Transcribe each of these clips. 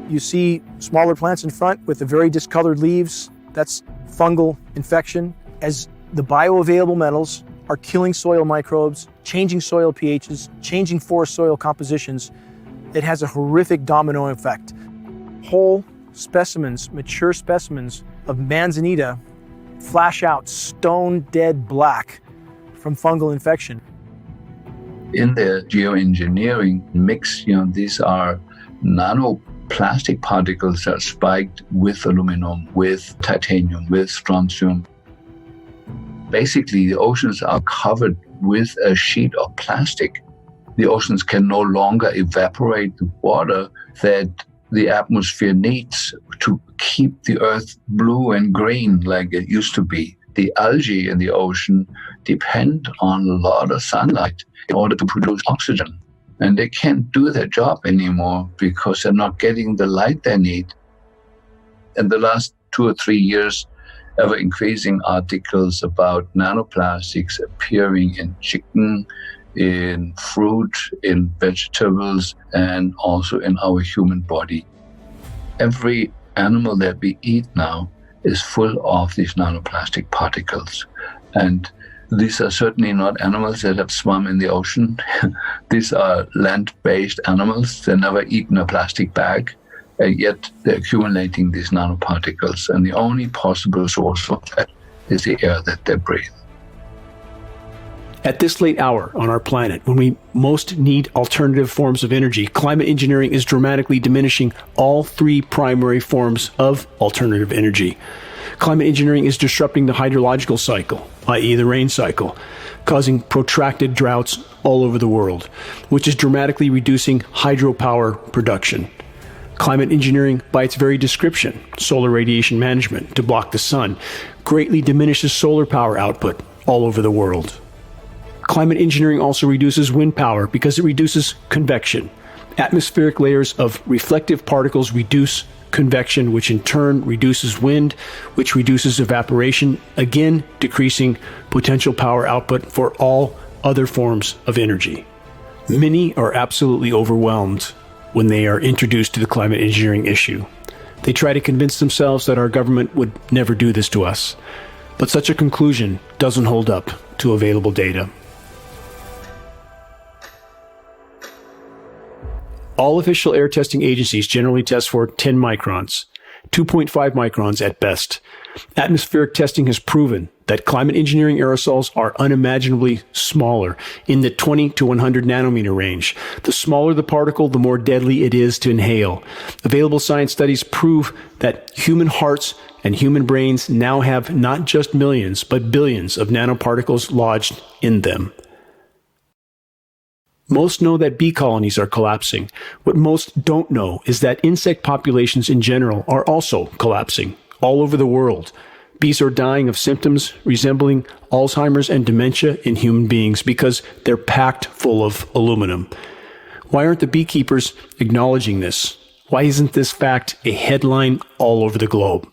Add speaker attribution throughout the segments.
Speaker 1: You see smaller plants in front with the very discolored leaves. That's fungal infection. As the bioavailable metals are killing soil microbes, changing soil pHs, changing forest soil compositions, it has a horrific domino effect. Whole specimens, mature specimens of manzanita flash out stone dead black from fungal infection.
Speaker 2: In the geoengineering mix, these are nanoplastic particles that are spiked with aluminum, with titanium, with strontium. Basically, the oceans are covered with a sheet of plastic. The oceans can no longer evaporate the water that the atmosphere needs to keep the earth blue and green like it used to be. The algae in the ocean depend on a lot of sunlight in order to produce oxygen. And they can't do their job anymore because they're not getting the light they need. In the last 2 or 3 years, ever increasing articles about nanoplastics appearing in chicken, in fruit, in vegetables, and also in our human body. Every animal that we eat now is full of these nanoplastic particles. And these are certainly not animals that have swum in the ocean. These are land-based animals. They've never eaten a plastic bag, and yet they're accumulating these nanoparticles. And the only possible source of that is the air that they breathe.
Speaker 3: At this late hour on our planet, when we most need alternative forms of energy, climate engineering is dramatically diminishing all three primary forms of alternative energy. Climate engineering is disrupting the hydrological cycle, i.e. the rain cycle, causing protracted droughts all over the world, which is dramatically reducing hydropower production. Climate engineering, by its very description, solar radiation management to block the sun, greatly diminishes solar power output all over the world. Climate engineering also reduces wind power because it reduces convection. Atmospheric layers of reflective particles reduce convection, which in turn reduces wind, which reduces evaporation, again decreasing potential power output for all other forms of energy. Many are absolutely overwhelmed when they are introduced to the climate engineering issue. They try to convince themselves that our government would never do this to us. But such a conclusion doesn't hold up to available data. All official air testing agencies generally test for 10 microns, 2.5 microns at best. Atmospheric testing has proven that climate engineering aerosols are unimaginably smaller, in the 20 to 100 nanometer range. The smaller the particle, the more deadly it is to inhale. Available science studies prove that human hearts and human brains now have not just millions, but billions of nanoparticles lodged in them. Most know that bee colonies are collapsing. What most don't know is that insect populations in general are also collapsing all over the world. Bees are dying of symptoms resembling Alzheimer's and dementia in human beings because they're packed full of aluminum. Why aren't the beekeepers acknowledging this? Why isn't this fact a headline all over the globe?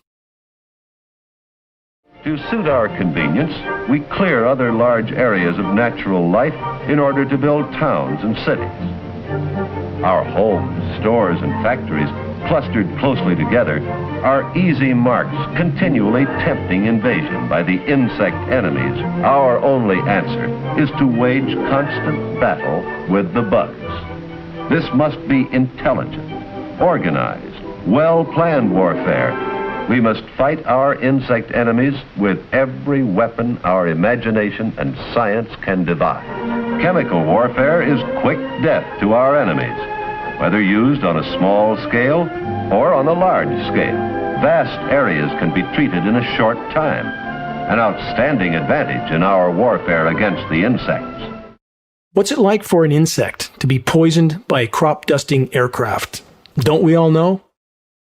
Speaker 4: To suit our convenience, we clear other large areas of natural life in order to build towns and cities. Our homes, stores, and factories, clustered closely together, are easy marks continually tempting invasion by the insect enemies. Our only answer is to wage constant battle with the bugs. This must be intelligent, organized, well-planned warfare. We must fight our insect enemies with every weapon our imagination and science can devise. Chemical warfare is quick death to our enemies, whether used on a small scale or on a large scale. Vast areas can be treated in a short time, an outstanding advantage in our warfare against the insects.
Speaker 3: What's it like for an insect to be poisoned by a crop-dusting aircraft? Don't we all know?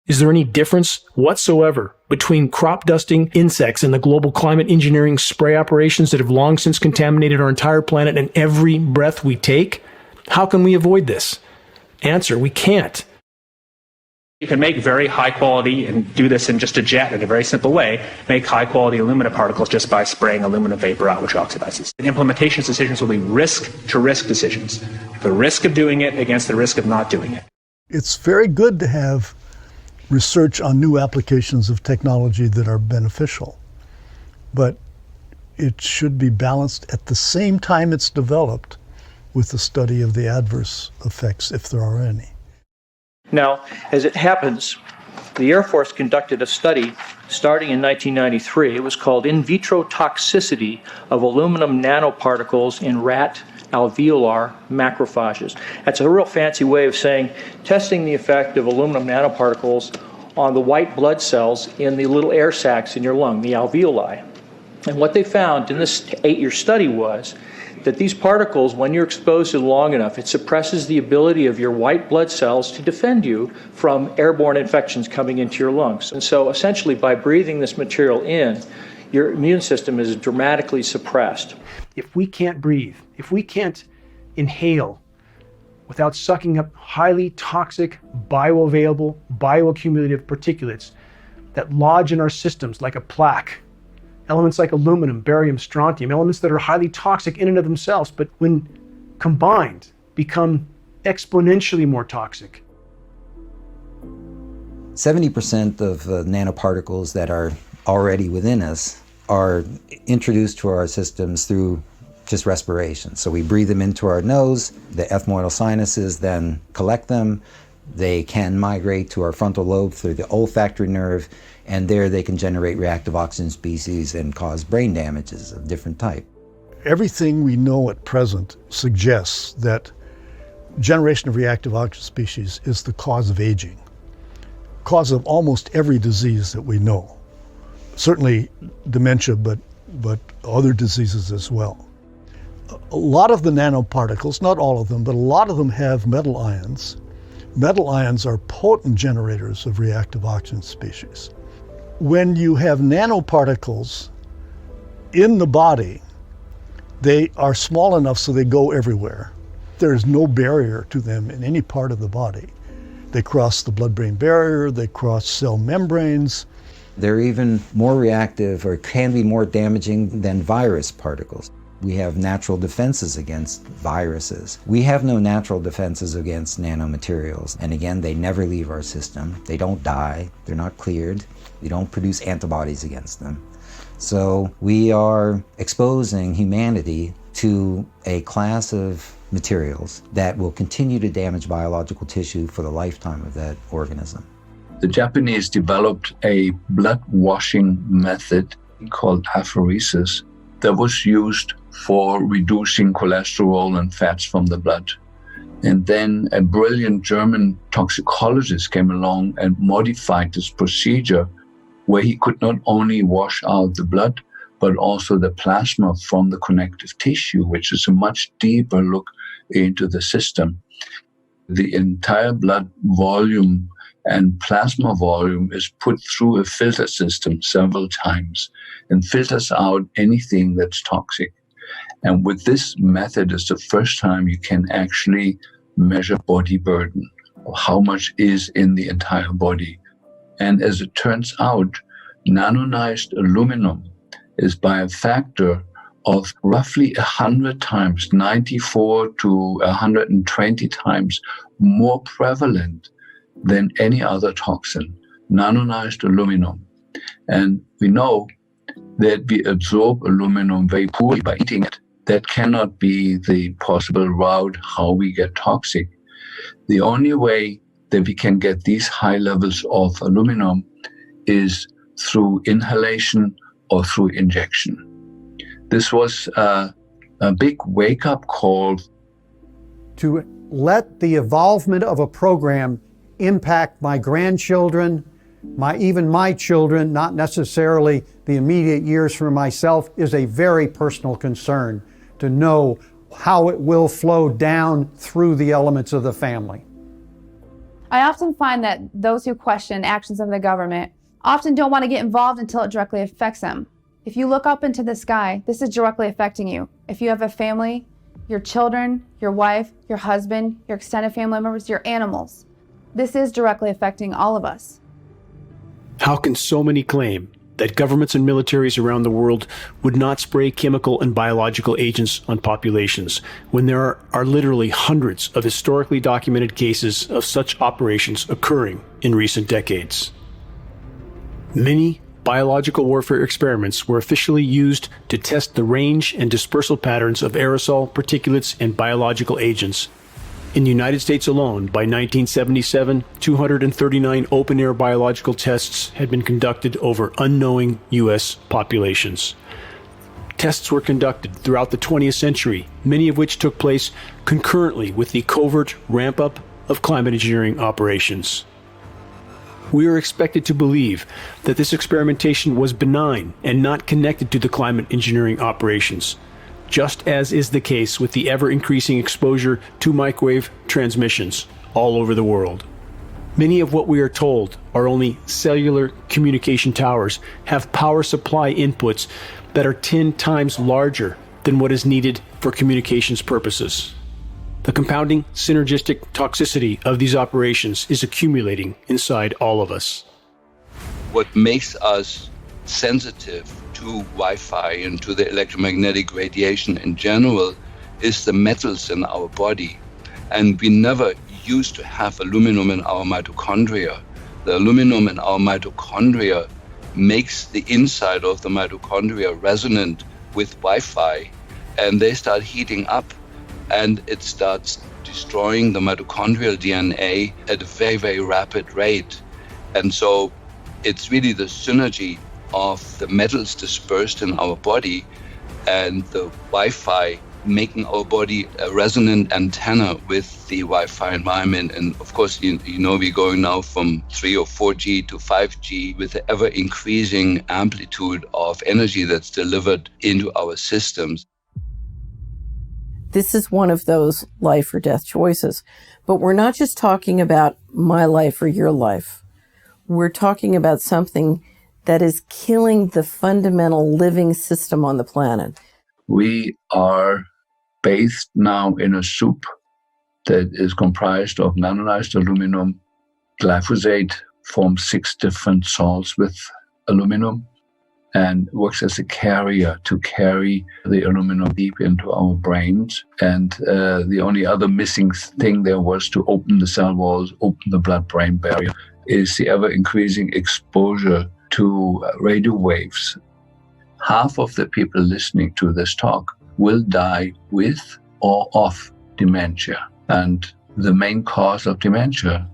Speaker 3: Is there any difference whatsoever between crop-dusting insects and the global climate engineering spray operations that have long since contaminated our entire planet and every breath we take? How can we avoid this? Answer, we can't.
Speaker 5: You can make very high quality, and do this in just a jet in a very simple way, make high quality alumina particles just by spraying aluminum vapor out, which oxidizes. And implementation decisions will be risk to risk decisions. The risk of doing it against the risk of not doing it.
Speaker 6: It's very good to have research on new applications of technology that are beneficial. But it should be balanced at the same time it's developed with the study of the adverse effects, if there are any.
Speaker 7: Now, as it happens, the Air Force conducted a study starting in 1993. It was called In Vitro Toxicity of Aluminum Nanoparticles in Rat Alveolar Macrophages. That's a real fancy way of saying testing the effect of aluminum nanoparticles on the white blood cells in the little air sacs in your lung, the alveoli. And what they found in this 8-year study was that these particles, when you're exposed to them long enough, it suppresses the ability of your white blood cells to defend you from airborne infections coming into your lungs. And so essentially by breathing this material in, your immune system is dramatically suppressed.
Speaker 1: If we can't breathe, if we can't inhale without sucking up highly toxic, bioavailable, bioaccumulative particulates that lodge in our systems like a plaque, elements like aluminum, barium, strontium, elements that are highly toxic in and of themselves, but when combined become exponentially more toxic.
Speaker 8: 70% of nanoparticles that are already within us are introduced to our systems through just respiration. So we breathe them into our nose, the ethmoidal sinuses then collect them, they can migrate to our frontal lobe through the olfactory nerve, and there they can generate reactive oxygen species and cause brain damages of different type.
Speaker 6: Everything we know at present suggests that generation of reactive oxygen species is the cause of aging, cause of almost every disease that we know. Certainly dementia, but other diseases as well. A lot of the nanoparticles, not all of them, but a lot of them have metal ions. Metal ions are potent generators of reactive oxygen species. When you have nanoparticles in the body, they are small enough so they go everywhere. There is no barrier to them in any part of the body. They cross the blood-brain barrier, they cross cell membranes.
Speaker 8: They're even more reactive or can be more damaging than virus particles. We have natural defenses against viruses. We have no natural defenses against nanomaterials. And again, they never leave our system. They don't die, they're not cleared. We don't produce antibodies against them. So we are exposing humanity to a class of materials that will continue to damage biological tissue for the lifetime of that organism.
Speaker 2: The Japanese developed a blood washing method called apheresis that was used for reducing cholesterol and fats from the blood. And then a brilliant German toxicologist came along and modified this procedure where he could not only wash out the blood, but also the plasma from the connective tissue, which is a much deeper look into the system. The entire blood volume and plasma volume is put through a filter system several times and filters out anything that's toxic. And with this method, it's the first time you can actually measure body burden, or how much is in the entire body. And as it turns out, nanonized aluminum is by a factor of roughly 100 times, 94 to 120 times more prevalent than any other toxin, nanonized aluminum. And we know that we absorb aluminum very poorly by eating it. That cannot be the possible route how we get toxic. The only way that we can get these high levels of aluminum is through inhalation or through injection. This was a big wake-up call.
Speaker 9: To let the evolvement of a program impact my grandchildren, even my children, not necessarily the immediate years for myself, is a very personal concern to know how it will flow down through the elements of the family.
Speaker 10: I often find that those who question actions of the government often don't want to get involved until it directly affects them. If you look up into the sky, this is directly affecting you. If you have a family, your children, your wife, your husband, your extended family members, your animals, this is directly affecting all of us.
Speaker 3: How can so many claim that governments and militaries around the world would not spray chemical and biological agents on populations when there are literally hundreds of historically documented cases of such operations occurring in recent decades. Many biological warfare experiments were officially used to test the range and dispersal patterns of aerosol, particulates, and biological agents. In the United States alone, by 1977, 239 open-air biological tests had been conducted over unknowing U.S. populations. Tests were conducted throughout the 20th century, many of which took place concurrently with the covert ramp-up of climate engineering operations. We are expected to believe that this experimentation was benign and not connected to the climate engineering operations, just as is the case with the ever-increasing exposure to microwave transmissions all over the world. Many of what we are told are only cellular communication towers have power supply inputs that are 10 times larger than what is needed for communications purposes. The compounding synergistic toxicity of these operations is accumulating inside all of us.
Speaker 2: What makes us sensitive to Wi-Fi and to the electromagnetic radiation in general is the metals in our body. And we never used to have aluminum in our mitochondria. The aluminum in our mitochondria makes the inside of the mitochondria resonant with Wi-Fi, and they start heating up, and it starts destroying the mitochondrial DNA at a very, very rapid rate. And so it's really the synergy of the metals dispersed in our body and the Wi-Fi making our body a resonant antenna with the Wi-Fi environment. And of course, you know, we're going now from 3 or 4G to 5G with the ever increasing amplitude of energy that's delivered into our systems.
Speaker 11: This is one of those life or death choices. But we're not just talking about my life or your life. We're talking about something that is killing the fundamental living system on the planet.
Speaker 2: We are bathed now in a soup that is comprised of nanoized aluminum. Glyphosate forms 6 different salts with aluminum and works as a carrier to carry the aluminum deep into our brains. And the only other missing thing there was to open the cell walls, open the blood-brain barrier, is the ever-increasing exposure to radio waves. Half of the people listening to this talk will die with or of dementia. And the main cause of dementia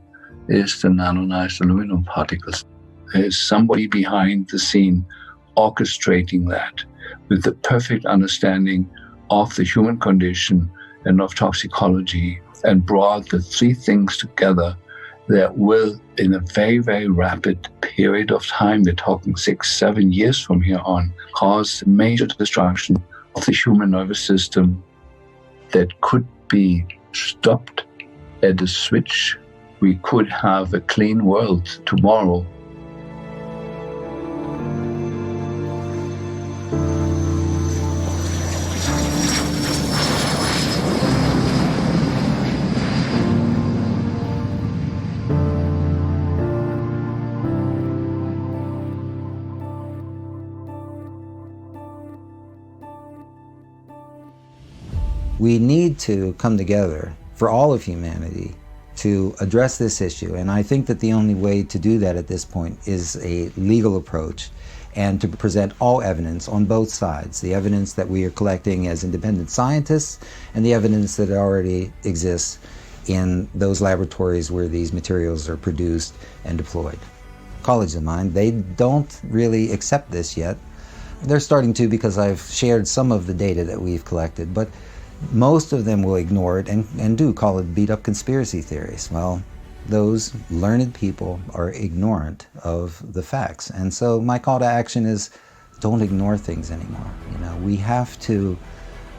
Speaker 2: is the nanoized aluminum particles. There's somebody behind the scene orchestrating that with the perfect understanding of the human condition and of toxicology, and brought the 3 things together that will, in a very, very rapid period of time, we're talking 6-7 years from here on, cause major destruction of the human nervous system that could be stopped at a switch. We could have a clean world tomorrow.
Speaker 8: We need to come together for all of humanity to address this issue. And I think that the only way to do that at this point is a legal approach and to present all evidence on both sides, the evidence that we are collecting as independent scientists and the evidence that already exists in those laboratories where these materials are produced and deployed. Colleagues of mine, they don't really accept this yet. They're starting to, because I've shared some of the data that we've collected, but most of them will ignore it and do call it beat-up conspiracy theories. Well, those learned people are ignorant of the facts. And so my call to action is don't ignore things anymore. You know, we have to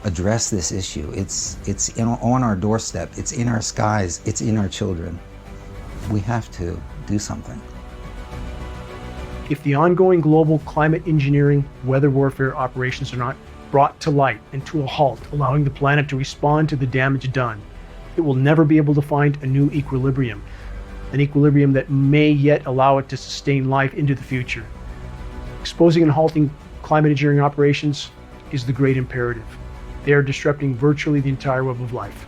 Speaker 8: address this issue. It's on our doorstep, it's in our skies, it's in our children. We have to do something.
Speaker 1: If the ongoing global climate engineering, weather warfare operations are not brought to light and to a halt, allowing the planet to respond to the damage done, it will never be able to find a new equilibrium, an equilibrium that may yet allow it to sustain life into the future. Exposing and halting climate engineering operations is the great imperative. They are disrupting virtually the entire web of life.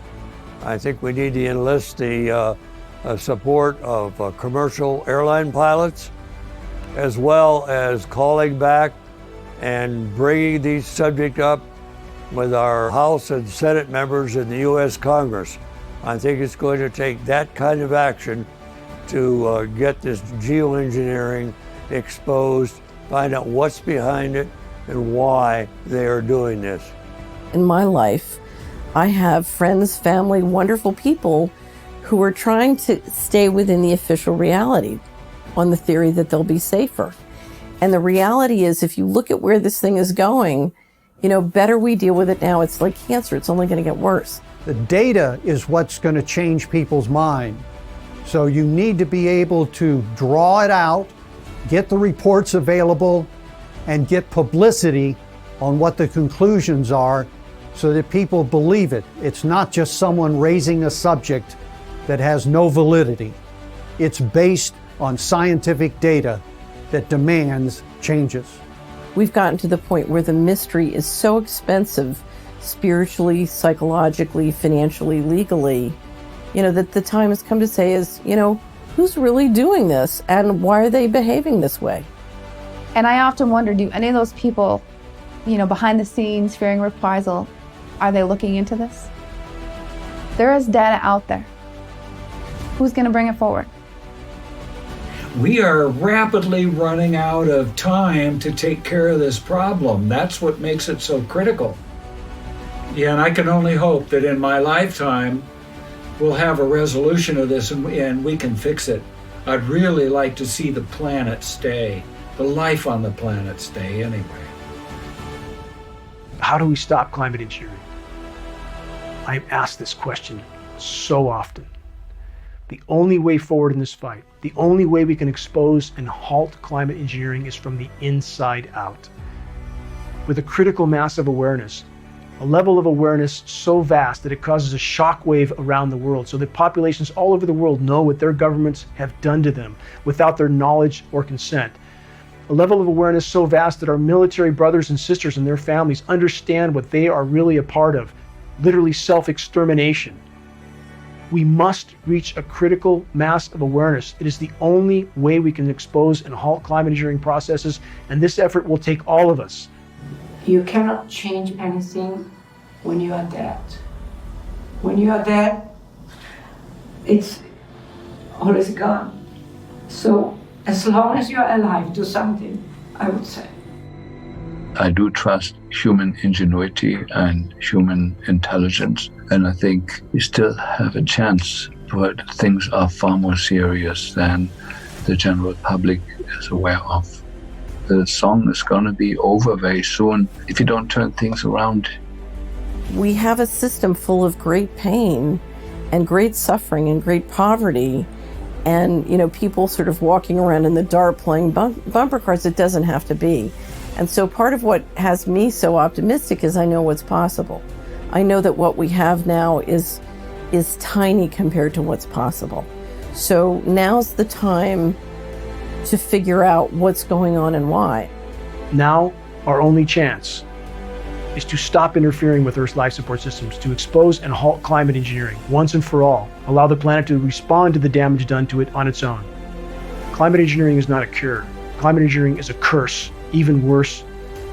Speaker 12: I think we need to enlist the support of commercial airline pilots, as well as calling back and bringing these subjects up with our House and Senate members in the U.S. Congress. I think it's going to take that kind of action to get this geoengineering exposed, find out what's behind it and why they are doing this.
Speaker 11: In my life, I have friends, family, wonderful people who are trying to stay within the official reality on the theory that they'll be safer. And the reality is, if you look at where this thing is going, better we deal with it now. It's like cancer. It's only going to get worse.
Speaker 9: The data is what's going to change people's mind. So you need to be able to draw it out, get the reports available, and get publicity on what the conclusions are so that people believe it. It's not just someone raising a subject that has no validity. It's based on scientific data that demands changes.
Speaker 11: We've gotten to the point where the mystery is so expensive, spiritually, psychologically, financially, legally, that the time has come to say is, who's really doing this and why are they behaving this way?
Speaker 10: And I often wonder, do any of those people, behind the scenes, fearing reprisal, are they looking into this? There is data out there. Who's going to bring it forward?
Speaker 13: We are rapidly running out of time to take care of this problem. That's what makes it so critical. Yeah, and I can only hope that in my lifetime, we'll have a resolution of this and we can fix it. I'd really like to see the planet stay, the life on the planet stay anyway.
Speaker 1: How do we stop climate engineering? I'm asked this question so often. The only way forward in this fight, the only way we can expose and halt climate engineering is from the inside out. With a critical mass of awareness, a level of awareness so vast that it causes a shockwave around the world, so that populations all over the world know what their governments have done to them without their knowledge or consent. A level of awareness so vast that our military brothers and sisters and their families understand what they are really a part of, literally self-extermination. We must reach a critical mass of awareness. It is the only way we can expose and halt climate engineering processes, and this effort will take all of us.
Speaker 14: You cannot change anything when you are dead. When you are dead, it's always gone. So as long as you are alive, do something, I would say.
Speaker 2: I do trust human ingenuity and human intelligence, and I think we still have a chance, but things are far more serious than the general public is aware of. The song is going to be over very soon if you don't turn things around.
Speaker 11: We have a system full of great pain and great suffering and great poverty, and people sort of walking around in the dark playing bumper cars. It doesn't have to be. And so part of what has me so optimistic is I know what's possible. I know that what we have now is tiny compared to what's possible. So now's the time to figure out what's going on and why.
Speaker 1: Now, our only chance is to stop interfering with Earth's life support systems, to expose and halt climate engineering once and for all. Allow the planet to respond to the damage done to it on its own. Climate engineering is not a cure. Climate engineering is a curse, even worse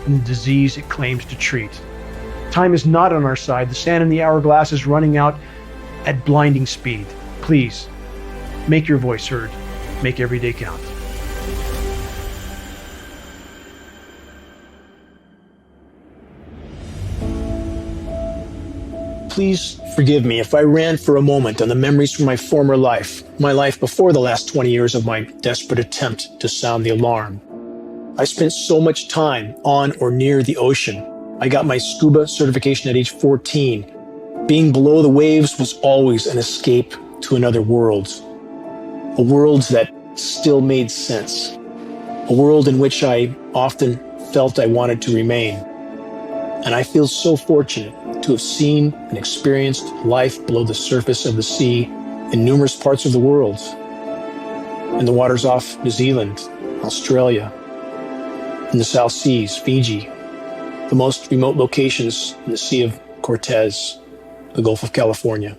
Speaker 1: than the disease it claims to treat. Time is not on our side. The sand in the hourglass is running out at blinding speed. Please, make your voice heard. Make every day count. Please forgive me if I ran for a moment on the memories from my former life, my life before the last 20 years of my desperate attempt to sound the alarm. I spent so much time on or near the ocean. I got my scuba certification at age 14. Being below the waves was always an escape to another world. A world that still made sense. A world in which I often felt I wanted to remain. And I feel so fortunate to have seen and experienced life below the surface of the sea in numerous parts of the world. In the waters off New Zealand, Australia,
Speaker 3: in the South Seas, Fiji, the most remote locations in the Sea of Cortez, the Gulf of California.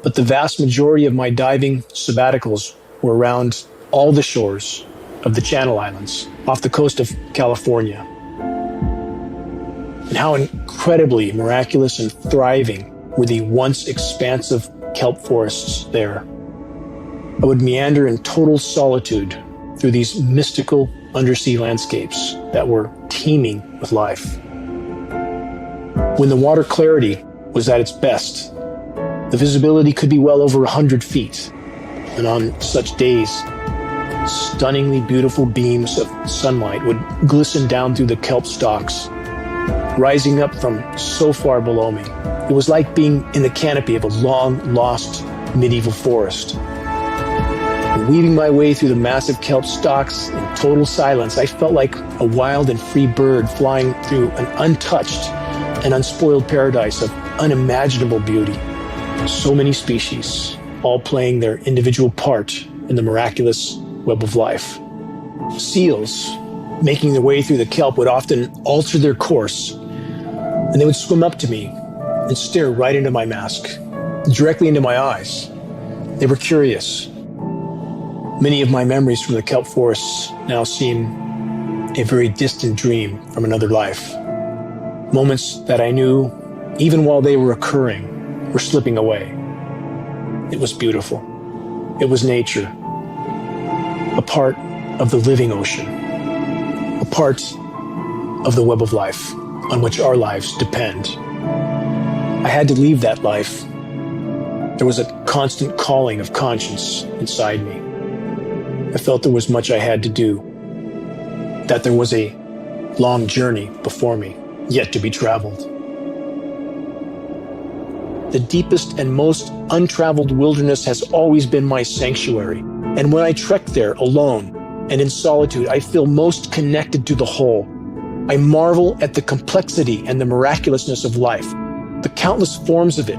Speaker 3: But the vast majority of my diving sabbaticals were around all the shores of the Channel Islands off the coast of California. And how incredibly miraculous and thriving were the once expansive kelp forests there. I would meander in total solitude through these mystical undersea landscapes that were teeming with life. When the water clarity was at its best, the visibility could be well over 100 feet. And on such days, stunningly beautiful beams of sunlight would glisten down through the kelp stalks, rising up from so far below me. It was like being in the canopy of a long-lost medieval forest. And weaving my way through the massive kelp stalks in total silence, I felt like a wild and free bird flying through an untouched and unspoiled paradise of unimaginable beauty. So many species, all playing their individual part in the miraculous web of life. Seals, making their way through the kelp, would often alter their course, and they would swim up to me and stare right into my mask, directly into my eyes. They were curious. Many of my memories from the kelp forests now seem a very distant dream from another life. Moments that I knew, even while they were occurring, were slipping away. It was beautiful. It was nature. A part of the living ocean. A part of the web of life on which our lives depend. I had to leave that life. There was a constant calling of conscience inside me. I felt there was much I had to do, that there was a long journey before me, yet to be traveled. The deepest and most untraveled wilderness has always been my sanctuary, and when I trek there alone and in solitude, I feel most connected to the whole. I marvel at the complexity and the miraculousness of life, the countless forms of it.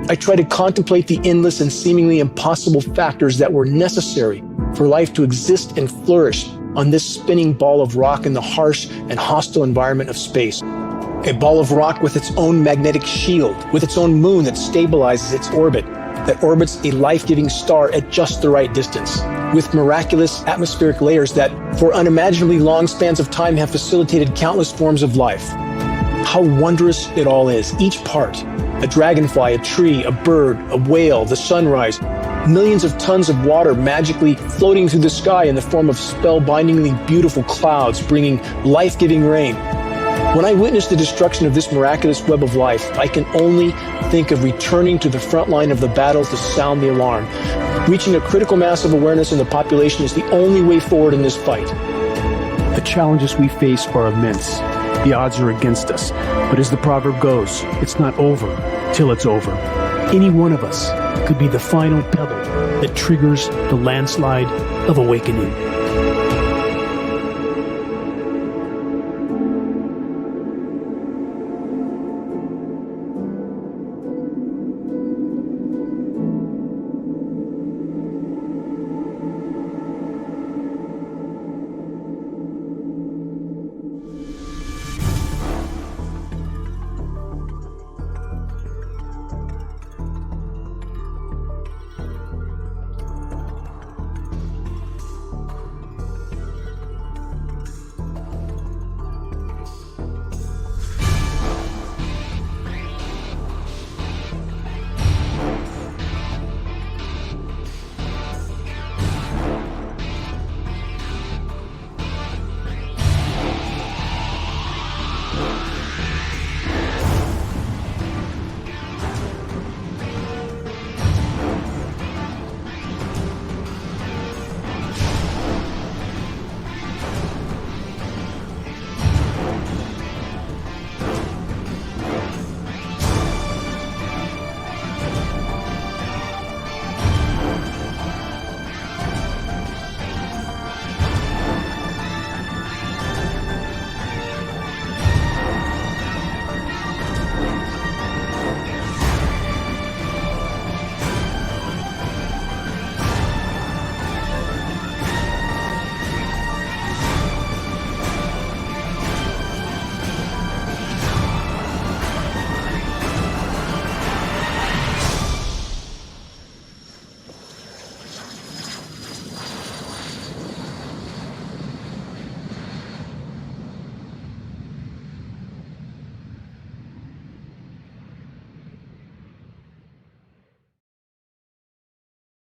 Speaker 3: I try to contemplate the endless and seemingly impossible factors that were necessary for life to exist and flourish on this spinning ball of rock in the harsh and hostile environment of space. A ball of rock with its own magnetic shield, with its own moon that stabilizes its orbit, that orbits a life-giving star at just the right distance, with miraculous atmospheric layers that, for unimaginably long spans of time, have facilitated countless forms of life. How wondrous it all is, each part. A dragonfly, a tree, a bird, a whale, the sunrise, millions of tons of water magically floating through the sky in the form of spellbindingly beautiful clouds, bringing life-giving rain. When I witness the destruction of this miraculous web of life, I can only think of returning to the front line of the battle to sound the alarm. Reaching a critical mass of awareness in the population is the only way forward in this fight. The challenges we face are immense. The odds are against us. But as the proverb goes, it's not over till it's over. Any one of us could be the final pebble that triggers the landslide of awakening.